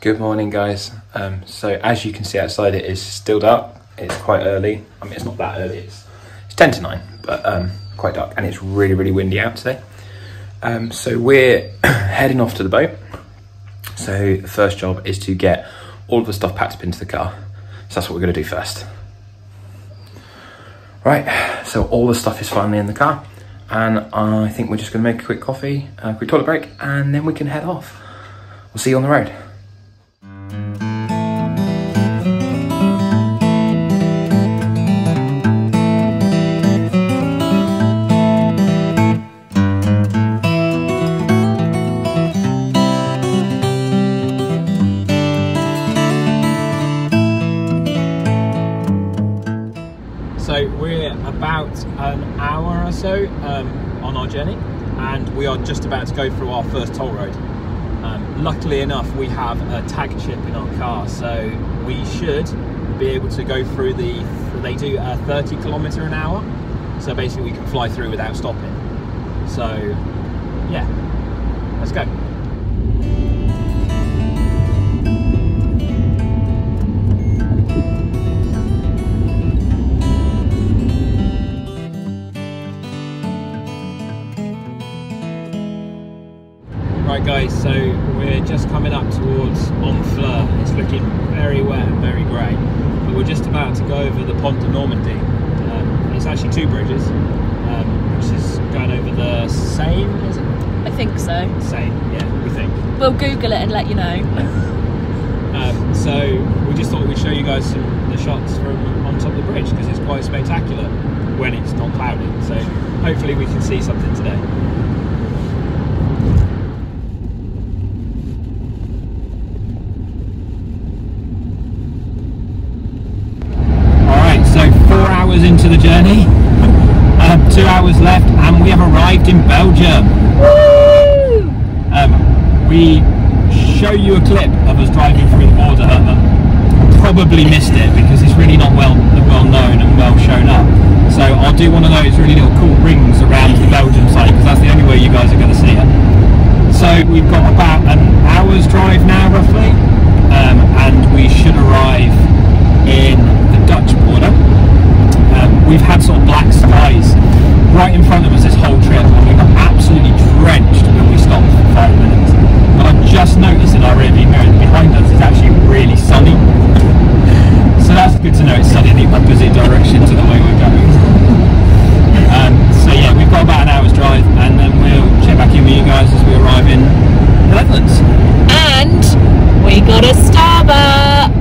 Good morning, guys. So as you can see outside, it is still dark. It's quite early. I mean, it's not that early. It's 10 to 9, but quite dark, and it's really, really windy out today. So we're heading off to the boat. So the first job is to get all of the stuff packed up into the car. So that's what we're going to do first. Right. So all the stuff is finally in the car, and I think we're just going to make a quick coffee, a quick toilet break, and then we can head off. We'll see you on the road. So we're about an hour or so on our journey, and we are just about to go through our first toll road. Luckily enough, we have a tag chip in our car, so we should be able to go through they do 30 kilometers an hour, so basically we can fly through without stopping. So yeah, let's go. Right guys, so we're just coming up towards Honfleur. It's looking very wet and very grey, but we're just about to go over the Pont de Normandie. It's actually two bridges, which is going over the Seine, is it? I think so. Seine, yeah, we think. We'll Google it and let you know. So we just thought we'd show you guys the shots from on top of the bridge, because it's quite spectacular when it's not cloudy. So hopefully we can see something today. Into the journey, 2 hours left, and we have arrived in Belgium. Woo! We show you a clip of us driving through the border. Probably missed it because it's really not well known and well shown up. So I'll do one of those really little cool rings around the Belgium side, because that's the only way you guys are going to see it. So we've got about an hour's drive now, roughly, and we should arrive in the Dutch border. We've had sort of black skies right in front of us this whole trip, and we got absolutely drenched when we stopped for 5 minutes. But I've just noticed in our rearview mirror behind us is actually really sunny. So that's good to know it's sunny in the opposite direction to the way we're going. So yeah, we've got about an hour's drive, and then we'll check back in with you guys as we arrive in the Netherlands. And we got a Starbucks.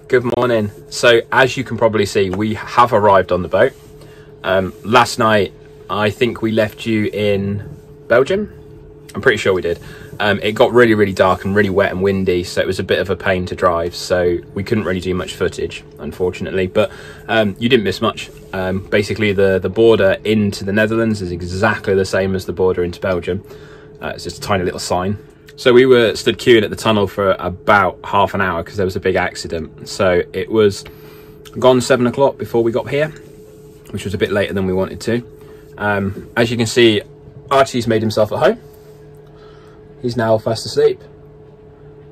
Good morning. So as you can probably see, we have arrived on the boat. Last night, I think we left you in Belgium. I'm pretty sure we did. It got really, really dark and really wet and windy, so it was a bit of a pain to drive. So we couldn't really do much footage, unfortunately. But you didn't miss much. Basically, the border into the Netherlands is exactly the same as the border into Belgium. It's just a tiny little sign. So we were stood queuing at the tunnel for about half an hour because there was a big accident. So it was gone 7 o'clock before we got here, which was a bit later than we wanted to. As you can see, Archie's made himself at home. He's now fast asleep.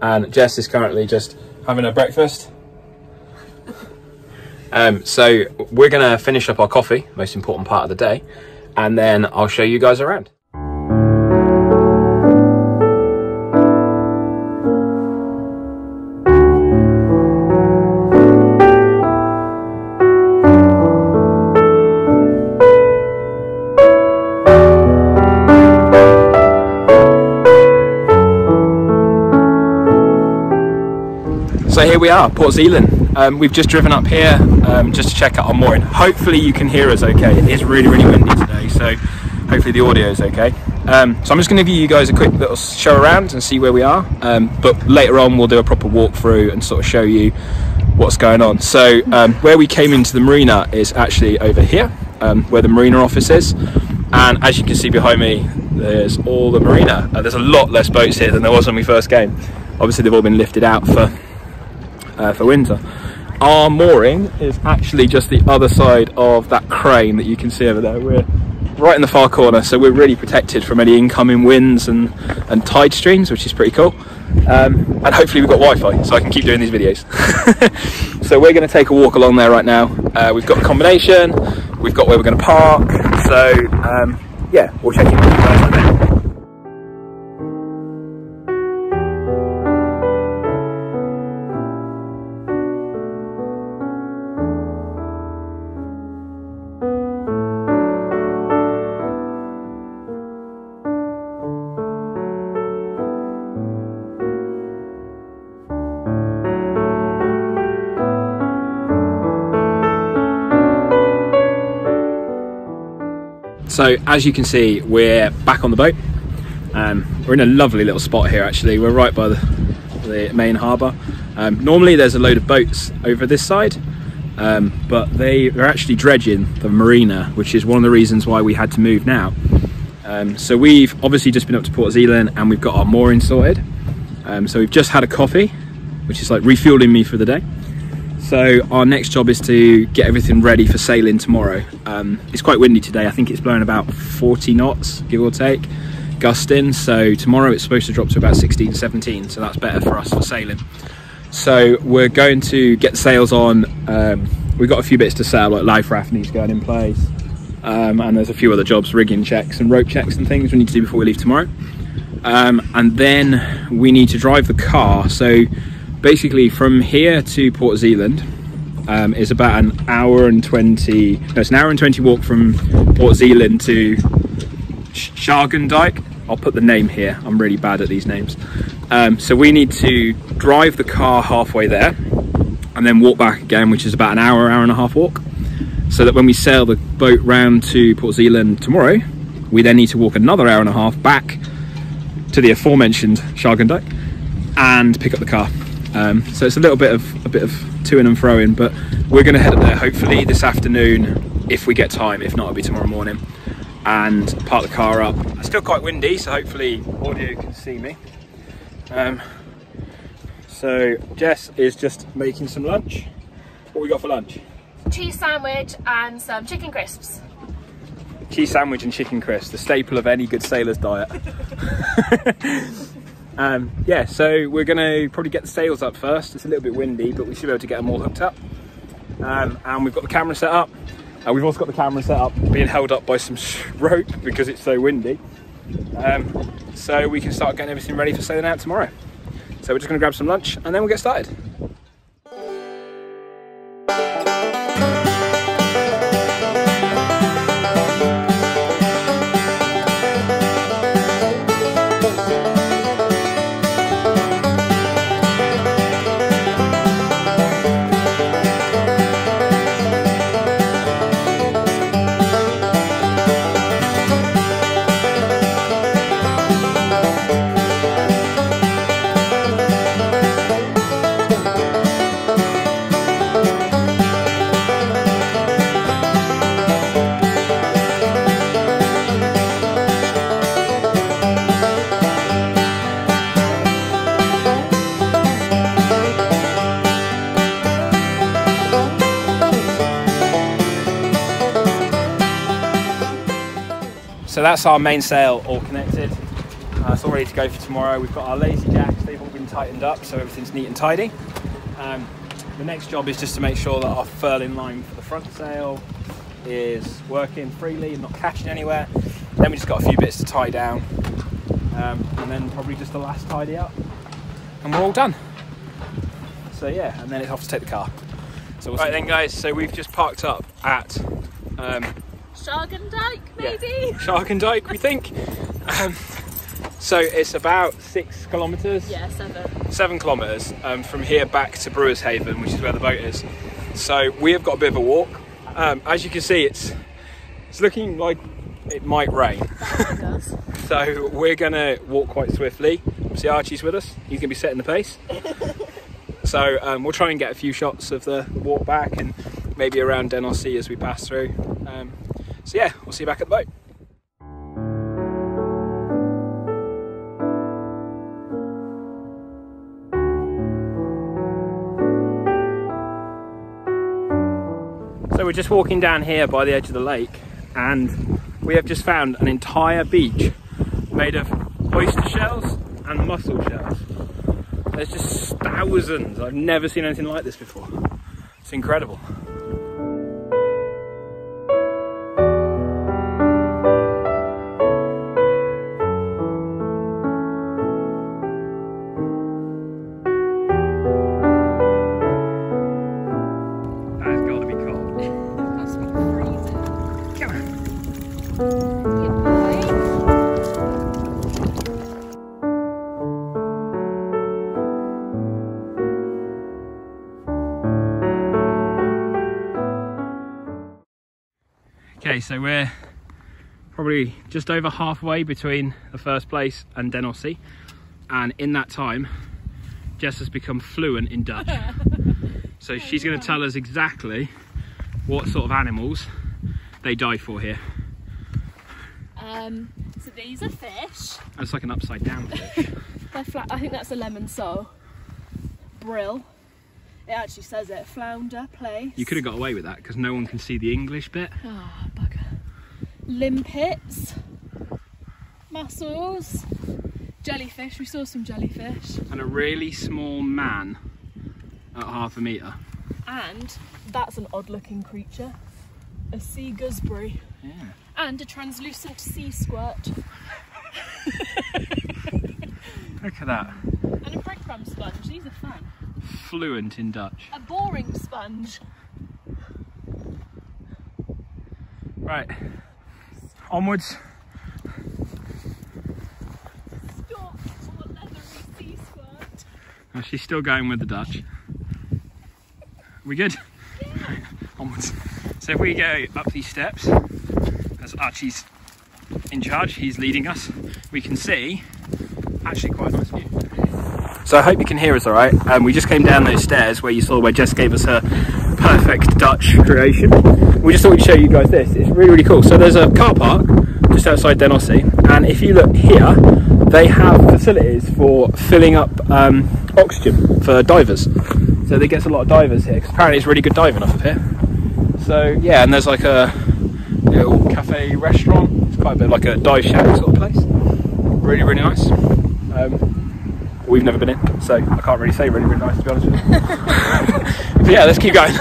And Jess is currently just having her breakfast. So we're gonna finish up our coffee, most important part of the day, and then I'll show you guys around. So here we are, Port Zealand. We've just driven up here just to check out our mooring. Hopefully you can hear us okay. It is really, really windy today, so hopefully the audio is okay. So I'm just going to give you guys a quick little show around and see where we are. But later on we'll do a proper walkthrough and sort of show you what's going on. So where we came into the marina is actually over here, where the marina office is, and as you can see behind me, there's all the marina. There's a lot less boats here than there was when we first came. Obviously they've all been lifted out for winter. Our mooring is actually just the other side of that crane that you can see over there. We're right in the far corner, so we're really protected from any incoming winds and tide streams, which is pretty cool. And hopefully we've got Wi-Fi, so I can keep doing these videos. So we're going to take a walk along there right now. We've got a combination, we've got where we're going to park, so yeah, we'll check in with you guys in a bit. So as you can see, we're back on the boat. We're in a lovely little spot here actually. We're right by the main harbour. Normally there's a load of boats over this side, but they're actually dredging the marina, which is one of the reasons why we had to move now. So we've obviously just been up to Port Zealand and we've got our mooring sorted. So we've just had a coffee, which is like refueling me for the day. So our next job is to get everything ready for sailing tomorrow. It's quite windy today. I think it's blowing about 40 knots, give or take, gusting. So tomorrow it's supposed to drop to about 16, 17. So that's better for us for sailing. So we're going to get the sails on. We've got a few bits to set up, like life raft needs going in place. And there's a few other jobs, rigging checks and rope checks and things we need to do before we leave tomorrow. And then we need to drive the car. So basically from here to Port Zealand is about an hour and 20, no, it's an hour and 20 walk from Port Zealand to Shargendijk. I'll put the name here, I'm really bad at these names. So we need to drive the car halfway there and then walk back again, which is about an hour, hour and a half walk. So that when we sail the boat round to Port Zealand tomorrow, we then need to walk another hour and a half back to the aforementioned Shargendijk and pick up the car. So it's a bit of to and fro-in, but we're going to head up there hopefully this afternoon if we get time. If not, it'll be tomorrow morning, and park the car up. It's still quite windy, so hopefully audio can see me. So Jess is just making some lunch. What we got for lunch? Cheese sandwich and some chicken crisps. Cheese sandwich and chicken crisps, the staple of any good sailor's diet. Yeah, so we're going to probably get the sails up first. It's a little bit windy, but we should be able to get them all hooked up. And we've got the camera set up. We've also got the camera set up being held up by some rope because it's so windy. So we can start getting everything ready for sailing out tomorrow. So we're just going to grab some lunch and then we'll get started. So that's our main sail all connected. It's all ready to go for tomorrow. We've got our lazy jacks, they've all been tightened up so everything's neat and tidy. The next job is just to make sure that our furling line for the front sail is working freely and not catching anywhere. Then we just got a few bits to tie down, and then probably just the last tidy up, and we're all done. So yeah, and then it's off to take the car. So right then guys, so we've just parked up at Shargendijk, maybe? Yeah, Shargendijk, we think. So it's about 6 kilometres. Yeah, 7. 7 kilometres from here back to Brewers Haven, which is where the boat is. So we have got a bit of a walk. As you can see, it's looking like it might rain. It does. So we're gonna walk quite swiftly. See, Archie's with us. He's gonna be setting the pace. So we'll try and get a few shots of the walk back and maybe around Denelsea as we pass through. So yeah, we'll see you back at the boat. So we're just walking down here by the edge of the lake, and we have just found an entire beach made of oyster shells and mussel shells. There's just thousands. I've never seen anything like this before. It's incredible. That's got to be cold. It must be freezing. Come on. Good boy. Okay, so we're probably just over halfway between the first place and Denelsea, and in that time Jess has become fluent in Dutch. So she's going to tell us exactly what sort of animals they dive for here. So these are fish. That's like an upside down fish. They're flat. I think that's a lemon sole. Brill. It actually says it. Flounder, plaice. You could have got away with that because no one can see the English bit. Oh, bugger. Limpets. Mussels. Jellyfish. We saw some jellyfish. And a really small man at 1/2 metre. And that's an odd looking creature. A sea gooseberry. Yeah. And a translucent sea squirt. Look at that. And a breadcrumb sponge. These are fun. Fluent in Dutch. A boring sponge. Right. Onwards. Stop or leathery sea squirt. Oh, she's still going with the Dutch. We good? Yeah. Onwards. So if we go up these steps, as Archie's in charge, he's leading us, we can see actually quite a nice view. So I hope you can hear us all right. We just came down those stairs where you saw where Jess gave us her perfect Dutch creation. We just thought we'd show you guys this. It's really, really cool. So there's a car park just outside Denelsea, and if you look here, they have facilities for filling up oxygen for divers. So they get a lot of divers here, because apparently it's really good diving off of here. So yeah, and there's like a little cafe restaurant. It's quite a bit like a dive shack sort of place. Really, really nice. We've never been in, so I can't really say really, really nice, to be honest with you. But yeah, let's keep going.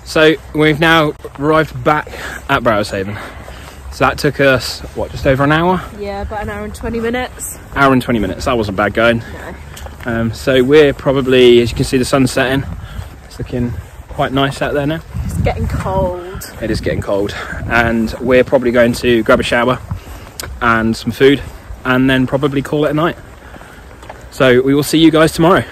So we've now arrived back at Browshaven. So that took us, what, just over an hour? Yeah, about an hour and 20 minutes. Hour and 20 minutes, that wasn't bad going. No. So we're probably, as you can see, the sun's setting. It's looking quite nice out there now. It's getting cold. It is getting cold. And we're probably going to grab a shower and some food and then probably call it a night. So we will see you guys tomorrow.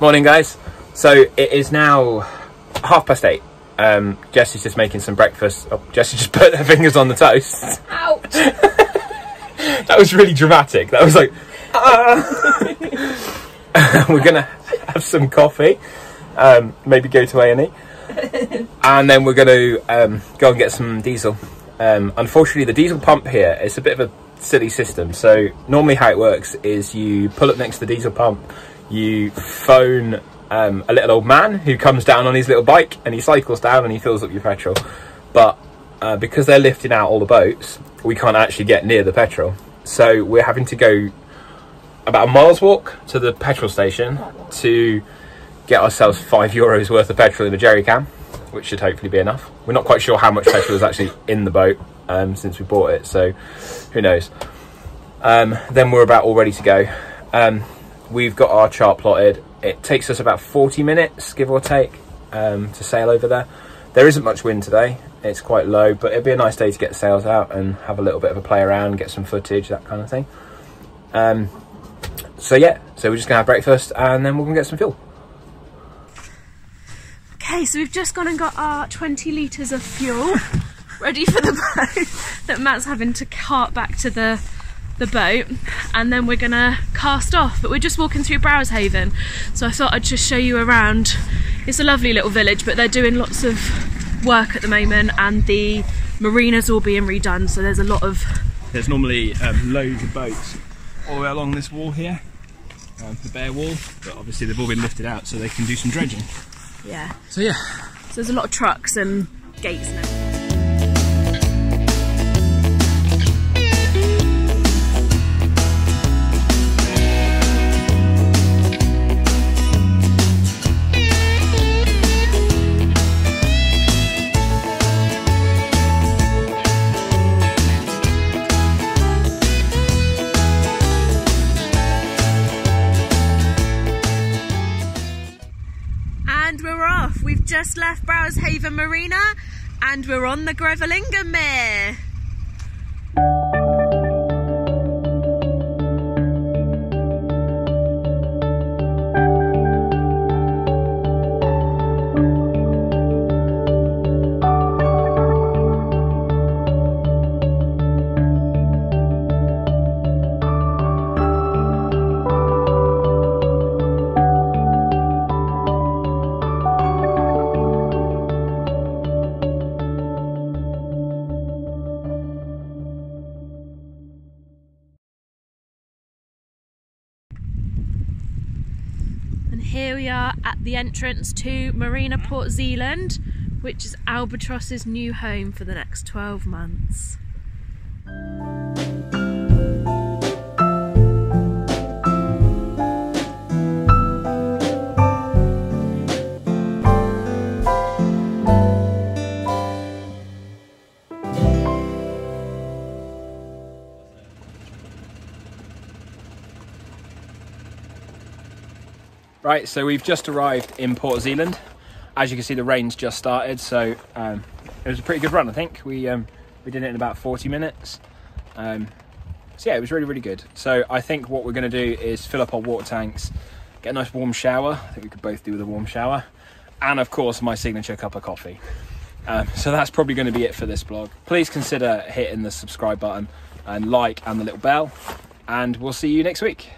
Morning guys, so it is now 8:30. Jess is just making some breakfast. Oh, Jess just put her fingers on the toast. Ouch! That was really dramatic. That was like, we're gonna have some coffee, maybe go to A&E, and then we're gonna go and get some diesel. Unfortunately, the diesel pump here is a bit of a silly system. So normally how it works is you pull up next to the diesel pump, you phone a little old man who comes down on his little bike and he cycles down and he fills up your petrol. But because they're lifting out all the boats, we can't actually get near the petrol. So we're having to go about a mile's walk to the petrol station to get ourselves €5 worth of petrol in a jerry can, which should hopefully be enough. We're not quite sure how much petrol is actually in the boat since we bought it, so who knows. Then we're about all ready to go. We've got our chart plotted. It takes us about 40 minutes, give or take, to sail over there. There isn't much wind today, it's quite low, but it'd be a nice day to get the sails out and have a little bit of a play around, get some footage, that kind of thing. So yeah, so we're just gonna have breakfast and then we're gonna get some fuel. Okay, so we've just gone and got our 20 litres of fuel ready for the boat that Matt's having to cart back to the boat, and then we're gonna cast off. But we're just walking through Browshaven, so I thought I'd just show you around. It's a lovely little village, but they're doing lots of work at the moment and the marina's all being redone, so there's a lot of... There's normally loads of boats all the way along this wall here, the bare wall, but obviously they've all been lifted out so they can do some dredging. Yeah. So yeah. So there's a lot of trucks and gates and everything. We've just left Browshaven Marina and we're on the Grevelingermeer. Here we are at the entrance to Marina Port Zealand, which is Albatros's new home for the next 12 months. Right, so we've just arrived in Port Zealand. As you can see, the rain's just started, so it was a pretty good run, I think. We did it in about 40 minutes. So yeah, it was really, really good. So I think what we're going to do is fill up our water tanks, get a nice warm shower. I think we could both do with a warm shower. And of course, my signature cup of coffee. So that's probably going to be it for this vlog. Please consider hitting the subscribe button and like and the little bell. And we'll see you next week.